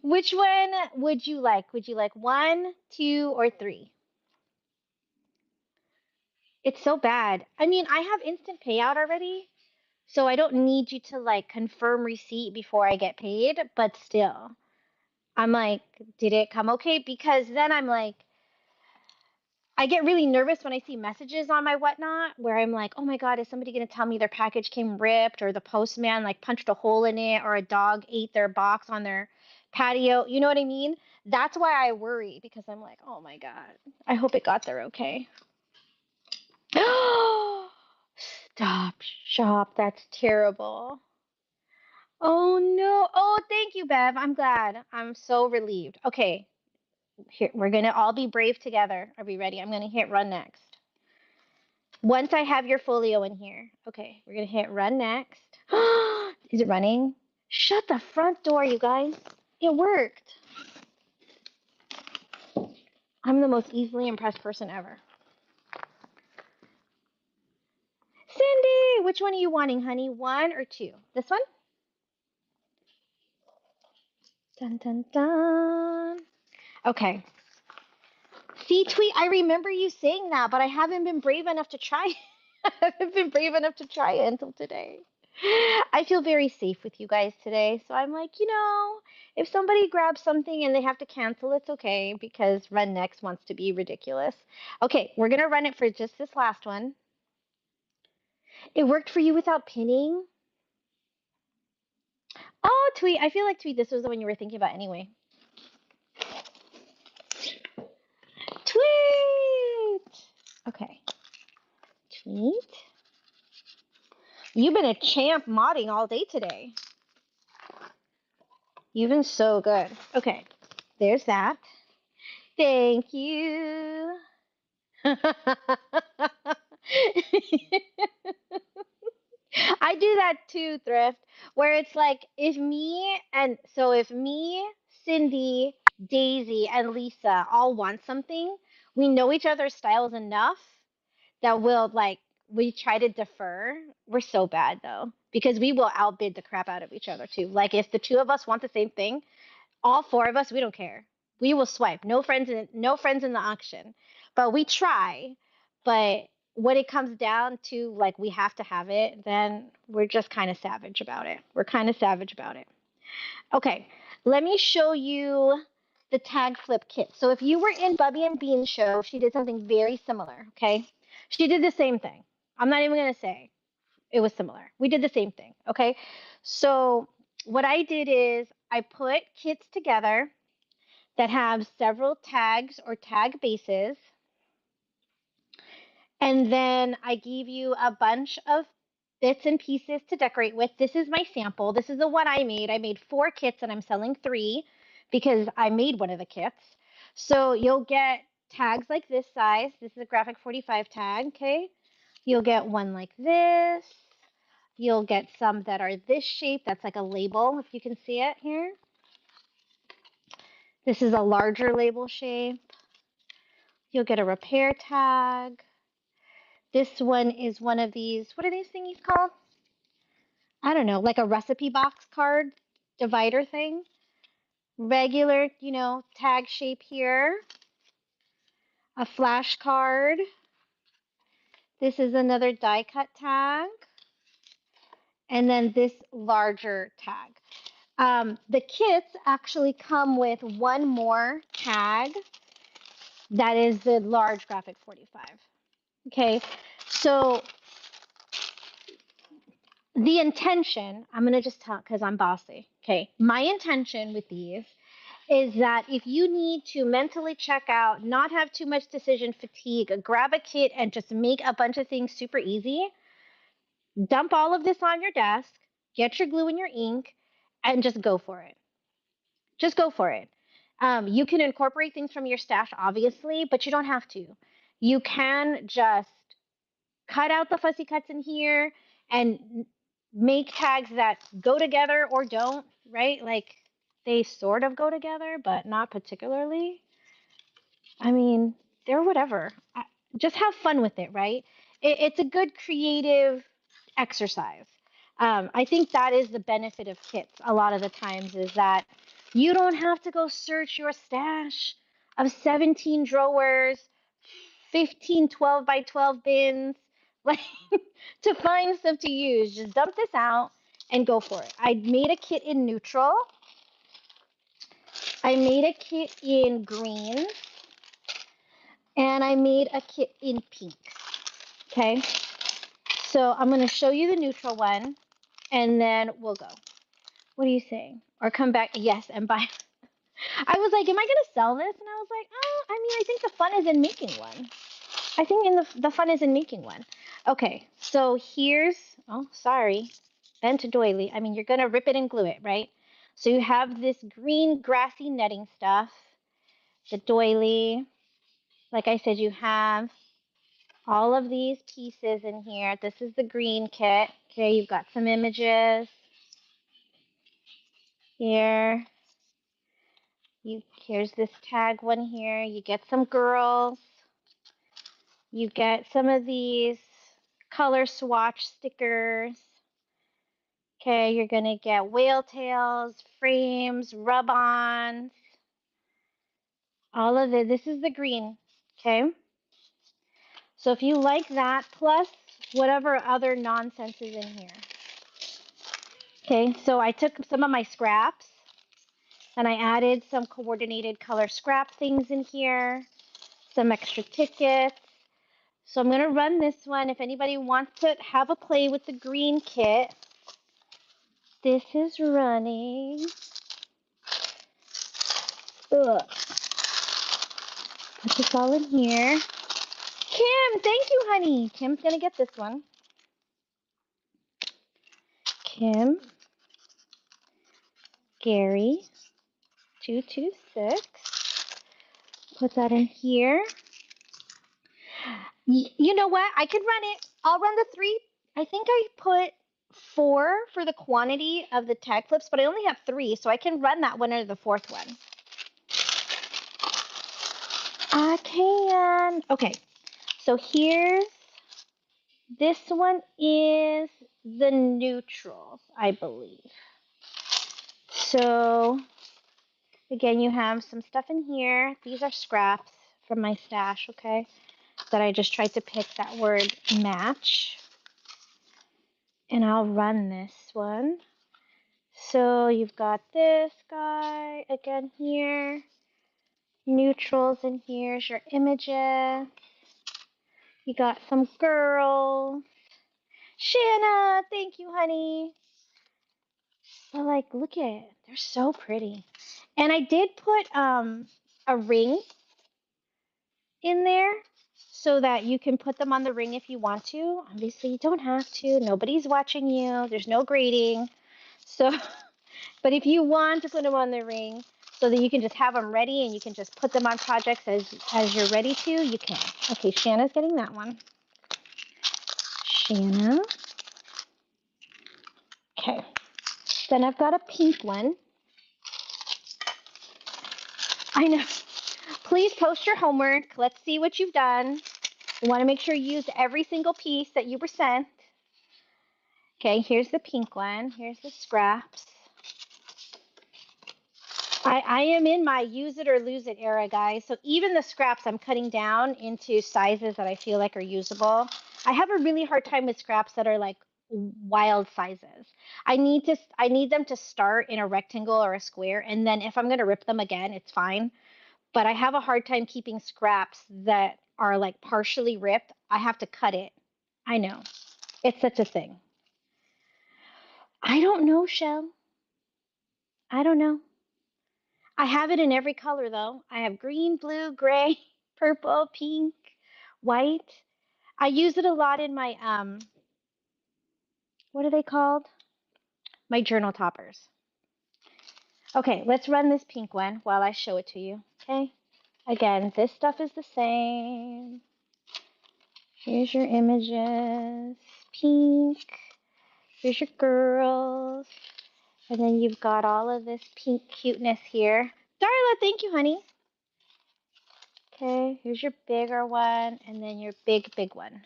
Which one would you like? Would you like 1, 2, or 3? It's so bad. I mean, I have instant payout already, so I don't need you to like confirm receipt before I get paid, but still. I'm like, did it come okay? Because then I'm like, I get really nervous when I see messages on my whatnot where I'm like, oh my God, is somebody going to tell me their package came ripped or the postman like punched a hole in it or a dog ate their box on their patio. You know what I mean? That's why I worry because I'm like, oh my God, I hope it got there okay. Stop shop. That's terrible. Oh no. Oh, thank you, Bev. I'm glad. I'm so relieved. Okay, here we're gonna all be brave together. Are we ready? I'm gonna hit run next. Once I have your folio in here. Okay, we're gonna hit run next. Is it running? Shut the front door, you guys. It worked. I'm the most easily impressed person ever. Cindy, which one are you wanting, honey? One or two? This one? Dun dun dun. Okay. See, Tweet, I remember you saying that, but I haven't been brave enough to try. I haven't been brave enough to try it until today. I feel very safe with you guys today. So I'm like, if somebody grabs something and they have to cancel, it's okay because Run Next wants to be ridiculous. Okay, we're going to run it for just this last one. It worked for you without pinning? Oh, Tweet, I feel like Tweet, this was the one you were thinking about anyway. Tweet! Okay. Tweet. You've been a champ modding all day today. You've been so good. Okay, there's that. Thank you. I do that too, Thrift, where it's like if me, Cindy, Daisy, and Lisa all want something, we know each other's styles enough that we try to defer. We're so bad though, because we will outbid the crap out of each other too. Like if the two of us want the same thing, all four of us, we don't care. We will swipe. No friends in the auction. But we try. But when it comes down to like we have to have it, then we're just kind of savage about it. We're kind of savage about it. Okay, let me show you the tag flip kit. So if you were in Bubby and Bean's show, she did something very similar, okay? She did the same thing. I'm not even going to say it was similar. We did the same thing, okay? So what I did is I put kits together that have several tags or tag bases. And then I gave you a bunch of bits and pieces to decorate with. This is my sample. This is the one I made. I made 4 kits and I'm selling 3 because I made one of the kits. So you'll get tags like this size. This is a graphic 45 tag, okay? You'll get one like this. You'll get some that are this shape. That's like a label, if you can see it here. This is a larger label shape. You'll get a repair tag. This one is one of these, what are these thingies called? I don't know, like a recipe box card divider thing. Regular, tag shape here. A flash card. This is another die cut tag. And then this larger tag. The kits actually come with one more tag that is the large graphic 45. Okay, so the intention, I'm going to just talk because I'm bossy. Okay, my intention with these is that if you need to mentally check out, not have too much decision fatigue, grab a kit and just make a bunch of things super easy, dump all of this on your desk, get your glue and your ink, and just go for it. Just go for it. You can incorporate things from your stash, obviously, but you don't have to. You can just cut out the fussy cuts in here and make tags that go together or don't, right? Like they sort of go together, but not particularly. I mean, they're whatever. Just have fun with it, right? It's a good creative exercise. I think that is the benefit of kits a lot of the times is that you don't have to go search your stash of 17 drawers, 15 12 by 12 bins, like to find stuff to use. Just dump this out and go for it. I made a kit in neutral. I made a kit in green. And I made a kit in pink. Okay. So I'm going to show you the neutral one and then we'll go. What are you saying? Or come back, yes, and buy. I was like, am I gonna sell this? And I was like, oh, I mean, I think the fun is in making one. I think in the fun is in making one. Okay, so here's, oh, sorry, bent doily. I mean, you're gonna rip it and glue it, right? So you have this green grassy netting stuff, the doily. Like I said, you have all of these pieces in here. This is the green kit. Okay, you've got some images here. Here's this tag one here. You get some girls. You get some of these color swatch stickers. Okay, you're gonna get whale tails, frames, rub-ons, all of it. This is the green. Okay, so if you like that, plus whatever other nonsense is in here. Okay, so I took some of my scraps and I added some coordinated color scrap things in here, some extra tickets. So I'm going to run this one. If anybody wants to have a play with the green kit, this is running. Ugh. Put this all in here. Kim, thank you, honey. Kim's going to get this one. Kim, Gary, 226. Put that in here. You know what? I could run it. I'll run the 3. I think I put 4 for the quantity of the tag clips, but I only have 3, so I can run that one under the 4th one. I can. Okay, so here's, this one is the neutrals, I believe. So again, you have some stuff in here. These are scraps from my stash, okay, that I just tried to pick that word match. And I'll run this one. So you've got this guy again here. Neutrals in here's your images. You got some girls. Shanna, thank you, honey. But like, look at it. They're so pretty. And I did put a ring in there so that you can put them on the ring if you want to. Obviously, you don't have to. Nobody's watching you. There's no grading. So, but if you want to put them on the ring so that you can just have them ready and you can just put them on projects as you're ready to, you can. Okay, Shanna's getting that one. Shanna. Okay. Then I've got a pink one. I know. Please post your homework. Let's see what you've done. You want to make sure you use every single piece that you were sent. Okay, here's the pink one. Here's the scraps. I am in my use it or lose it era, guys. So even the scraps I'm cutting down into sizes that I feel like are usable. I have a really hard time with scraps that are like wild sizes. I need them to start in a rectangle or a square, and then if I'm going to rip them again, it's fine. But I have a hard time keeping scraps that are like partially ripped. I have to cut it. I know. It's such a thing. I don't know, Shell. I don't know. I have it in every color though. I have green, blue, gray, purple, pink, white. I use it a lot in my what are they called? My journal toppers. Okay, let's run this pink one while I show it to you. Okay? Again, this stuff is the same. Here's your images. Pink. Here's your girls. And then you've got all of this pink cuteness here. Darla, thank you, honey. Okay, here's your bigger one, and then your big, big one.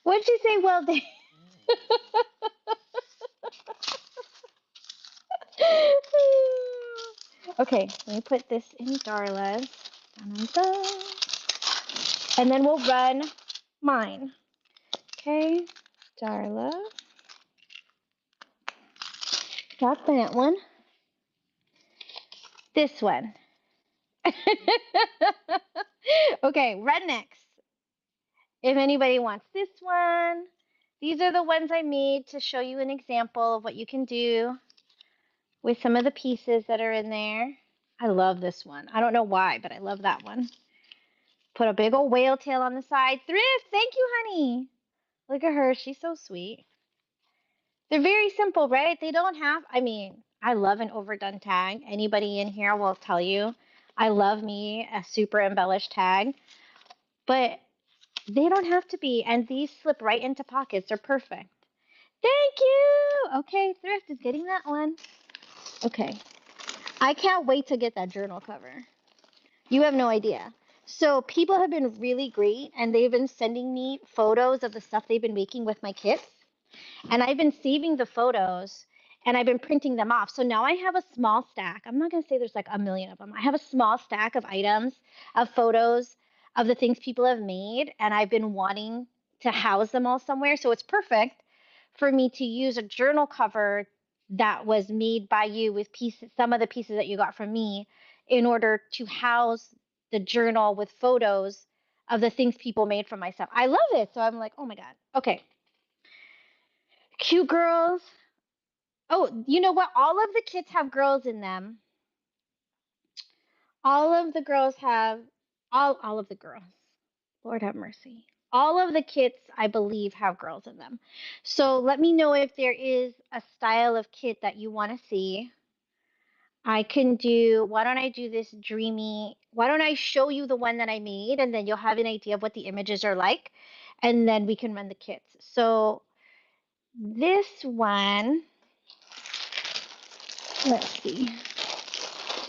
What did you say? Well, they... Okay, let me put this in Darla's. And then we'll run mine. Okay, Darla. Got that one. This one. Okay, run next. If anybody wants this one, These are the ones I made to show you an example of what you can do with some of the pieces that are in there. I love this one. I don't know why, but I love that one. Put a big old whale tail on the side. Thrift, thank you, honey. Look at her. She's so sweet. They're very simple, right? They don't have, I mean, I love an overdone tag. Anybody in here will tell you I love me a super embellished tag, but they don't have to be. And these slip right into pockets. They're perfect. Thank you. Okay, Thrift is getting that one. Okay. I can't wait to get that journal cover. You have no idea. So people have been really great, and they've been sending me photos of the stuff they've been making with my kits. And I've been saving the photos and I've been printing them off. So now I have a small stack. I'm not going to say there's like a million of them. I have a small stack of items, of photos of the things people have made. And I've been wanting to house them all somewhere. So it's perfect for me to use a journal cover that was made by you with pieces, some of the pieces that you got from me, in order to house the journal with photos of the things people made for myself. I love it. So I'm like, oh my God. Okay. Cute girls. Oh, you know what? All of the kits have girls in them. All of the girls have all of the girls. Lord have mercy. All of the kits, I believe, have girls in them. So let me know if there is a style of kit that you want to see. I can do, why don't I do this dreamy, why don't I show you the one that I made and then you'll have an idea of what the images are like and then we can run the kits. So this one, let's see.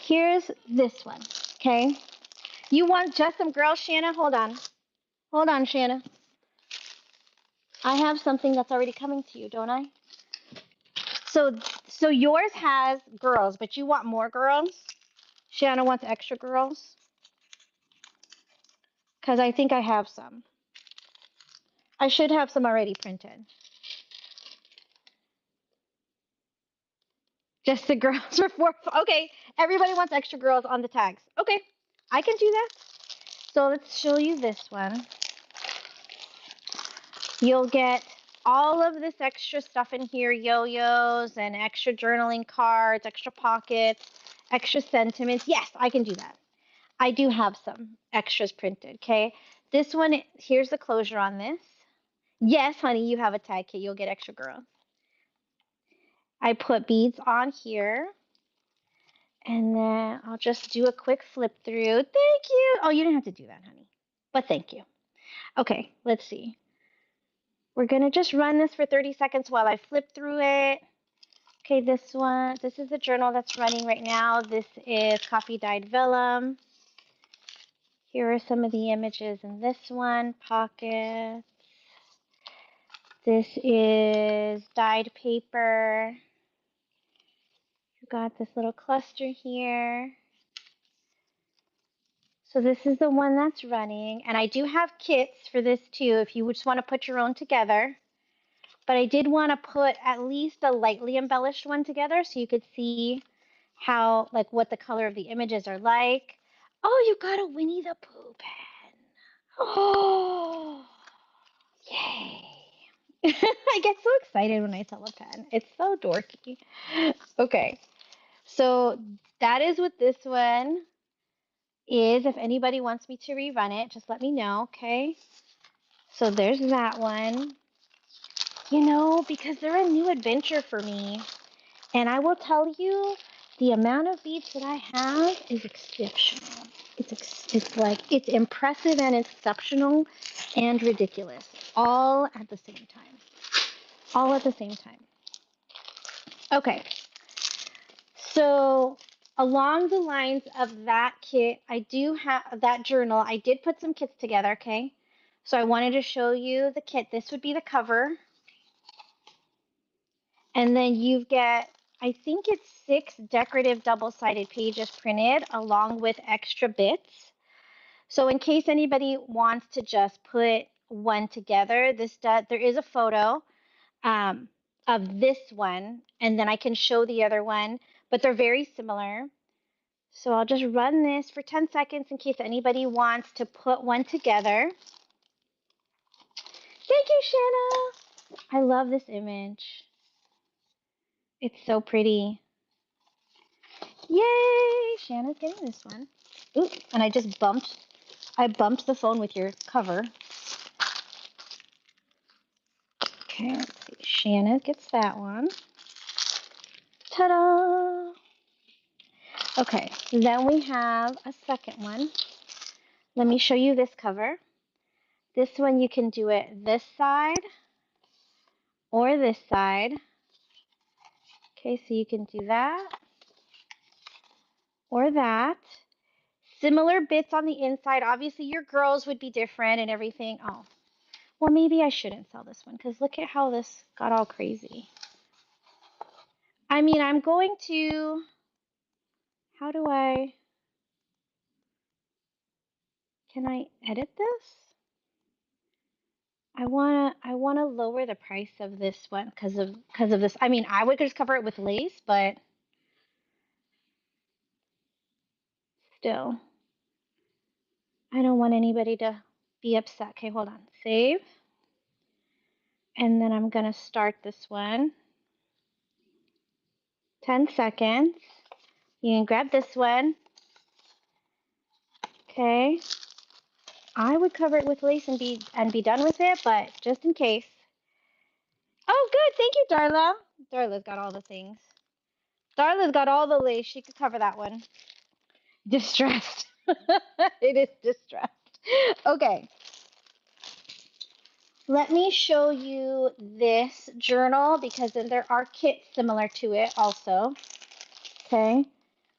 Here's this one, okay? You want just some girls, Shanna? Hold on. Hold on, Shanna. I have something that's already coming to you, don't I? So yours has girls, but you want more girls? Shanna wants extra girls? Because I think I have some. I should have some already printed. Just the girls for 4. Okay, everybody wants extra girls on the tags. Okay, I can do that. So let's show you this one. You'll get all of this extra stuff in here, yo-yos and extra journaling cards, extra pockets, extra sentiments. Yes, I can do that. I do have some extras printed, okay? This one, here's the closure on this. Yes, honey, you have a tag kit. You'll get extra girls. I put beads on here. And then I'll just do a quick flip through. Thank you. Oh, you didn't have to do that, honey. But thank you. Okay, let's see. We're going to just run this for 30 seconds while I flip through it. Okay, this one, this is the journal that's running right now. This is coffee dyed vellum. Here are some of the images in this one. Pockets. This is dyed paper. You got this little cluster here. So this is the one that's running. And I do have kits for this too if you just want to put your own together. But I did want to put at least a lightly embellished one together so you could see how, like, what the color of the images are like. Oh, you got a Winnie the Pooh pen. Oh, yay. I get so excited when I sell a pen. It's so dorky. Okay, so that is what this one is. If anybody wants me to rerun it, just let me know, okay? So there's that one. You know, because they're a new adventure for me. And I will tell you, the amount of beads that I have is exceptional. It's impressive and exceptional and ridiculous all at the same time. All at the same time. Okay. So along the lines of that kit, I do have that journal. I did put some kits together, okay? So I wanted to show you the kit. This would be the cover. And then you get, I think it's 6 decorative double-sided pages printed along with extra bits. So in case anybody wants to just put one together, there is a photo of this one, and then I can show the other one, but they're very similar. So I'll just run this for 10 seconds in case anybody wants to put one together. Thank you, Shanna. I love this image. It's so pretty. Yay! Shanna's getting this one. Oop, and I bumped the phone with your cover. Okay, let's see. Shanna gets that one. Ta-da! Okay, then we have a second one. Let me show you this cover. This one you can do it this side or this side. Okay, so you can do that or that. Similar bits on the inside. Obviously, your girls would be different and everything. Oh, well, maybe I shouldn't sell this one because look at how this got all crazy. I mean, I'm going to, how do can I edit this? I wanna lower the price of this one because of this. I mean, I would just cover it with lace, but still, I don't want anybody to be upset. Okay, hold on. Save. And then I'm gonna start this one. 10 seconds. You can grab this one. Okay. I would cover it with lace and be done with it, but just in case. Oh, good. Thank you, Darla. Darla's got all the things. Darla's got all the lace. She could cover that one. Distressed. It is distressed. Okay. Let me show you this journal because then there are kits similar to it also. Okay.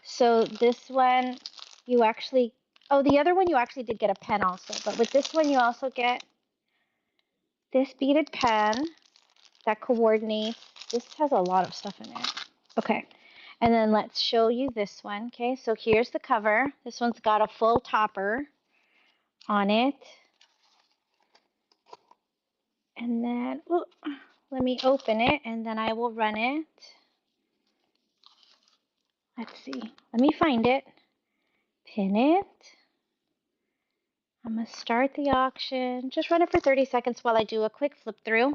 So this one you actually, oh, the other one you actually did get a pen also, but with this one you also get this beaded pen that coordinates. This has a lot of stuff in it. Okay. And then let's show you this one. Okay. So here's the cover. This one's got a full topper on it. And then, ooh, let me open it and then I will run it. Let's see. Let me find it. Pin it. I'm going to start the auction. Just run it for 30 seconds while I do a quick flip through.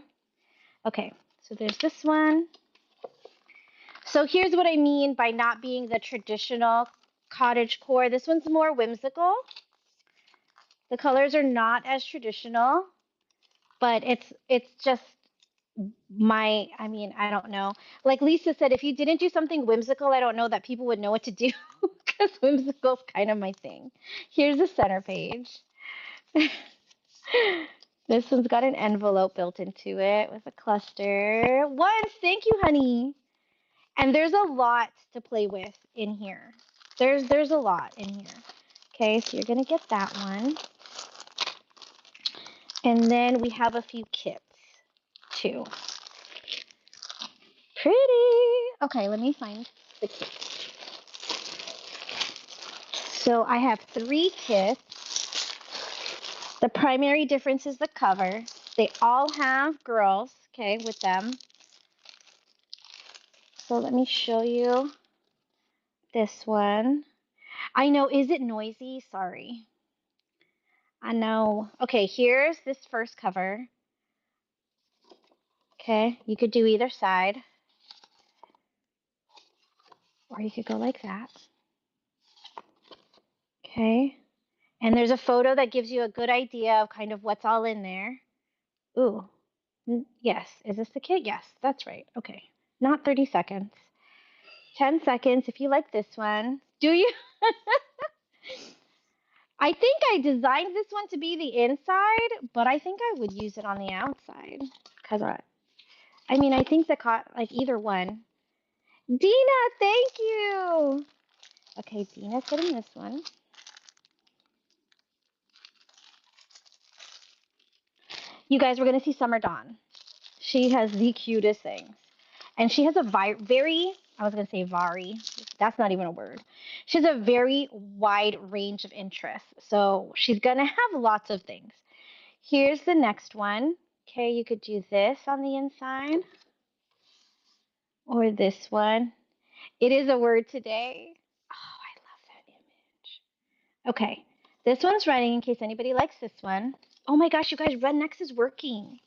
Okay, so there's this one. So here's what I mean by not being the traditional cottagecore. This one's more whimsical. The colors are not as traditional, but it's just I mean, I don't know. Like Lisa said, if you didn't do something whimsical, I don't know that people would know what to do because whimsical's kind of my thing. Here's the center page. This one's got an envelope built into it with a cluster. Once, thank you, honey. And there's a lot to play with in here. There's a lot in here. Okay, so you're gonna get that one. And then we have a few kits too. Pretty. Okay, let me find the kits. So I have 3 kits. The primary difference is the cover. They all have girls, okay, with them. So let me show you this one. I know, is it noisy? Sorry. I know. Okay, here's this first cover. Okay, you could do either side. Or you could go like that. Okay. And there's a photo that gives you a good idea of kind of what's all in there. Ooh. Yes. Is this the kit? Yes, that's right. Okay. Not 30 seconds. 10 seconds if you like this one. Do you? I think I designed this one to be the inside, but I think I would use it on the outside. Because I mean, I think like either one. Dina, thank you. Okay, Dina's getting this one. You guys, we're going to see Summer Dawn. She has the cutest things. And she has a very, I was going to say vari. That's not even a word. She has a very wide range of interests. So she's going to have lots of things. Here's the next one. Okay, you could do this on the inside or this one. It is a word today. Oh, I love that image. Okay, this one's running in case anybody likes this one. Oh my gosh, you guys, Rednex is working.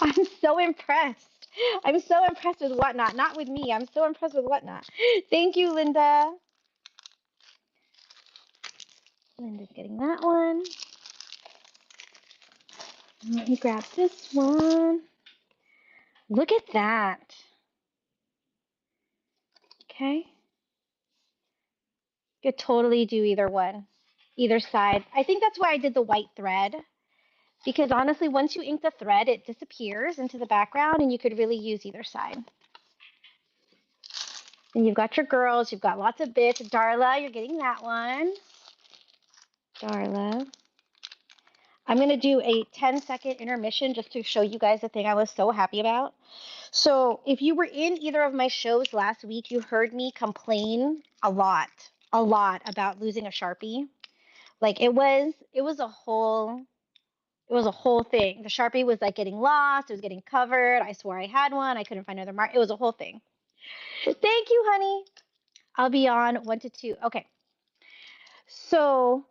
I'm so impressed. I'm so impressed with Whatnot. Not with me. I'm so impressed with Whatnot. Thank you, Linda. Linda's getting that one. Let me grab this one. Look at that. Okay. Could totally do either one, either side. I think that's why I did the white thread. Because honestly, once you ink the thread, it disappears into the background and you could really use either side. And you've got your girls, you've got lots of bits. Darla, you're getting that one. Darla. I'm going to do a 10-second intermission just to show you guys the thing I was so happy about. So if you were in either of my shows last week, you heard me complain a lot about losing a Sharpie. Like it was a whole thing. The Sharpie was like getting lost, it was getting covered. I swore I had one. I couldn't find another mark. It was a whole thing. Thank you, honey. I'll be on 1 to 2. Okay. So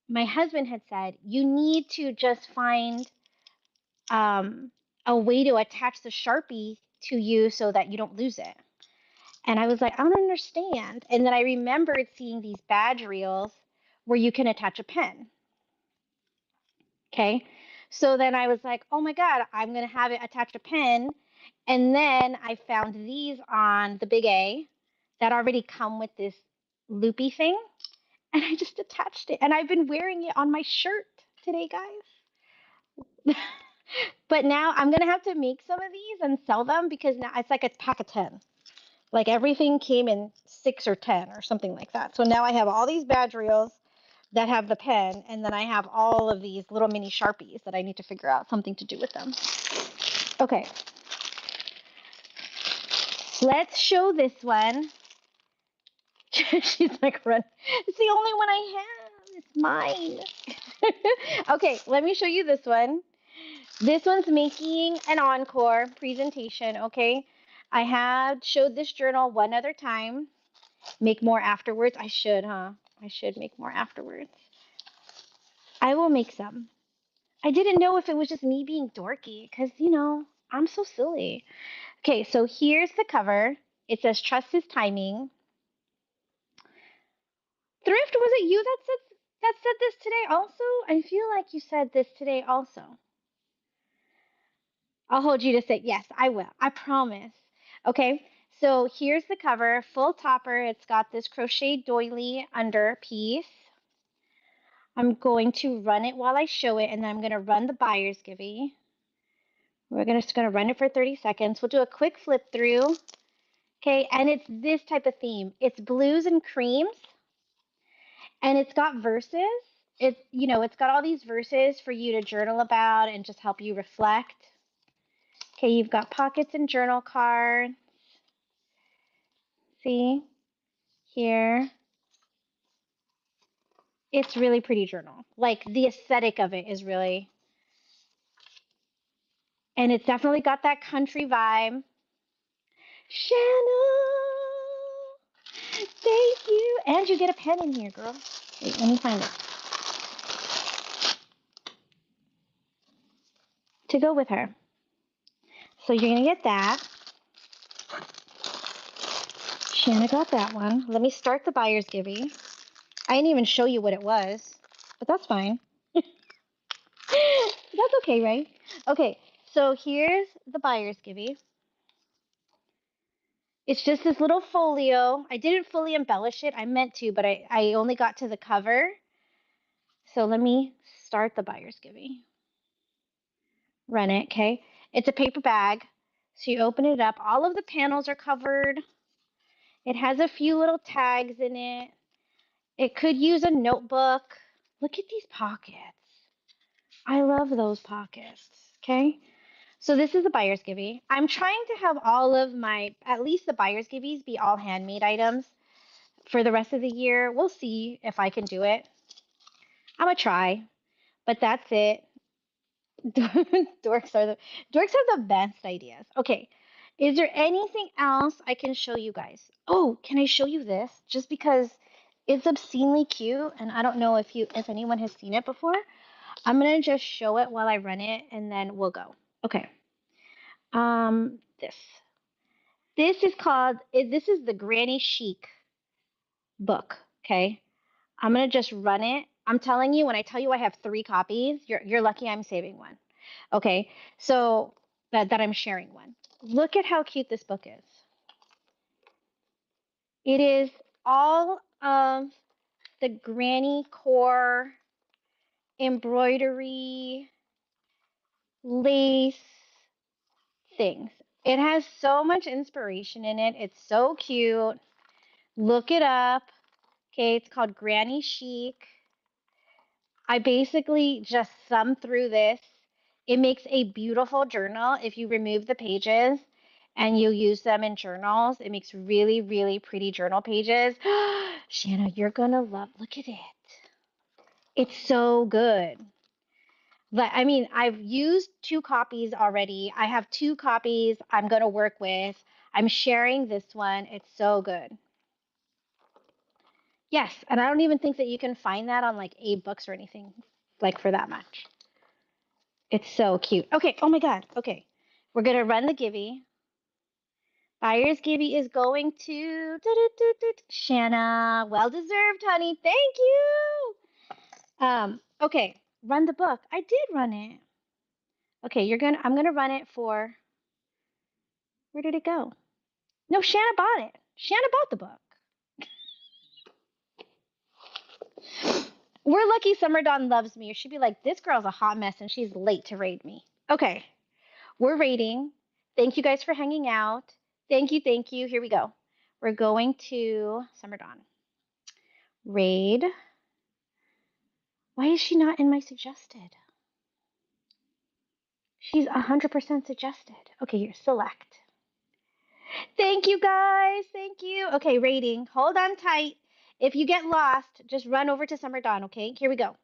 my husband had said, you need to just find a way to attach the Sharpie to you so that you don't lose it. And I was like, I don't understand. And then I remembered seeing these badge reels where you can attach a pen. Okay. So then I was like, oh my God, I'm going to have it attach a pen. And then I found these on the Big A that already come with this loopy thing. And I just attached it. And I've been wearing it on my shirt today, guys. But now I'm going to have to make some of these and sell them because now it's like a pack of 10. Like everything came in 6 or 10 or something like that. So now I have all these badge reels that have the pen, and then I have all of these little mini Sharpies that I need to figure out something to do with them. Okay. Let's show this one. She's like, run. It's the only one I have. It's mine. Okay, let me show you this one. This one's making an encore presentation, okay? I had showed this journal one other time. Make more afterwards. I should, huh? I should make more afterwards. I will make some. I didn't know if it was just me being dorky because, I'm so silly. Okay, so here's the cover. It says, trust his timing. Thrift, was it you that said this today also? I feel like you said this today also. I'll hold you to say, yes, I will. I promise. Okay, so here's the cover, full topper. It's got this crochet doily under piece. I'm going to run it while I show it, and then I'm going to run the buyer's givey. We're just going to run it for 30 seconds. We'll do a quick flip through. Okay, and it's this type of theme. It's blues and creams, and it's got verses. It's got all these verses for you to journal about and just help you reflect. Okay, you've got pockets and journal cards. See here. It's really pretty journal. Like the aesthetic of it is really, and it's definitely got that country vibe. Shanna, thank you. And you get a pen in here, girl. Wait, let me find it. To go with her. So you're going to get that. Shanna got that one. Let me start the buyer's givey. I didn't even show you what it was, but that's fine. That's okay, right? Okay, so here's the buyer's givey. It's just this little folio. I didn't fully embellish it. I meant to, but I only got to the cover. So let me start the buyer's givey. Run it, okay? It's a paper bag. So you open it up. All of the panels are covered. It has a few little tags in it. It could use a notebook. Look at these pockets. I love those pockets, okay? So this is the buyer's givey. I'm trying to have all of my, at least the buyer's giveys, be all handmade items for the rest of the year. We'll see if I can do it. I'm gonna try, but that's it. Dorks have the best ideas. Okay, is there anything else I can show you guys? Oh, can I show you this? Just because it's obscenely cute, and I don't know if anyone has seen it before. I'm gonna just show it while I run it, and then we'll go. Okay. This. This is called. This is the Granny Chic book. Okay. I'm gonna just run it. I'm telling you, when I tell you I have 3 copies, you're lucky I'm saving one. Okay. So that I'm sharing one. Look at how cute this book is. It is all of the Granny Core embroidery lace things. It has so much inspiration in it. It's so cute. Look it up. Okay, it's called Granny Chic. I basically just thumb through this. It makes a beautiful journal if you remove the pages and you use them in journals. It makes really, really pretty journal pages. Shanna, you're gonna love. Look at it. It's so good. But I mean, I've used 2 copies already. I have 2 copies I'm going to work with. I'm sharing this one. It's so good. Yes, and I don't even think that you can find that on like books or anything like for that much. It's so cute. Okay, oh my God. Okay. We're going to run the Gibby. Buyer's Gibby is going to Shanna. Well deserved, honey. Thank you. Okay, run the book. I did run it. Okay, I'm gonna run it for where did it go? No, Shanna bought it. Shanna bought the book. We're lucky Summer Dawn loves me, or she'd be like, this girl's a hot mess and she's late to raid me. Okay, we're raiding. Thank you guys for hanging out. Thank you, thank you. Here we go. We're going to Summer Dawn. Raid. Why is she not in my suggested? She's 100% suggested. Okay, you're select. Thank you guys. Thank you. Okay, rating. Hold on tight. If you get lost, just run over to Summer Dawn, okay? Here we go.